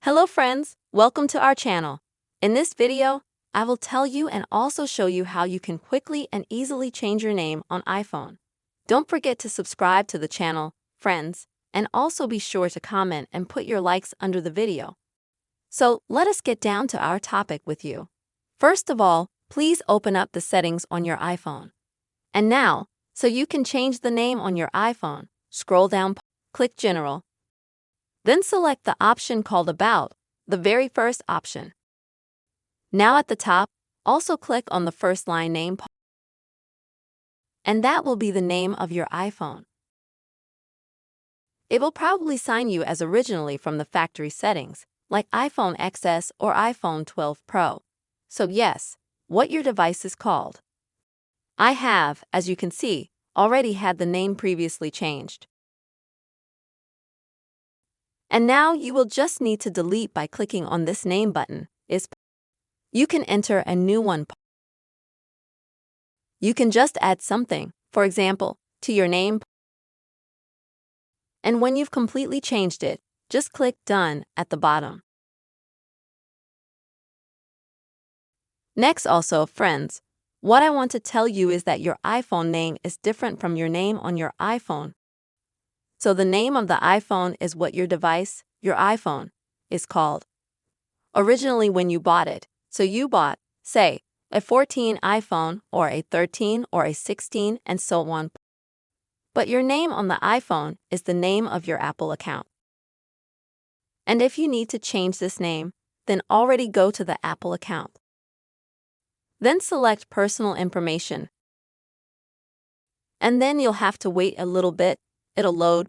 Hello friends, welcome to our channel. In this video, I will tell you and also show you how you can quickly and easily change your name on iPhone. Don't forget to subscribe to the channel, friends, and also be sure to comment and put your likes under the video. So let us get down to our topic with you. First of all, please open up the settings on your iPhone. And now, so you can change the name on your iPhone, scroll down, click General. Then select the option called About, the very first option. Now at the top, also click on the first line name, and that will be the name of your iPhone. It will probably sign you as originally from the factory settings, like iPhone XS or iPhone 12 Pro. So yes, what your device is called. I have, as you can see, already had the name previously changed. And now you will just need to delete by clicking on this name button. You can enter a new one. You can just add something, for example, to your name. And when you've completely changed it, just click Done at the bottom. Next also, friends, what I want to tell you is that your iPhone name is different from your name on your iPhone. So the name of the iPhone is what your device, your iPhone, is called originally when you bought it. So you bought, say, a 14 iPhone or a 13 or a 16 and so on. But your name on the iPhone is the name of your Apple account. And if you need to change this name, then already go to the Apple account. Then select Personal Information. And then you'll have to wait a little bit, it'll load.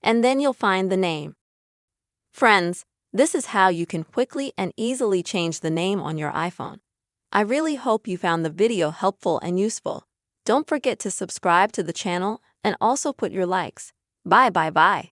And then you'll find the name. Friends, this is how you can quickly and easily change the name on your iPhone. I really hope you found the video helpful and useful. Don't forget to subscribe to the channel and also put your likes. Bye.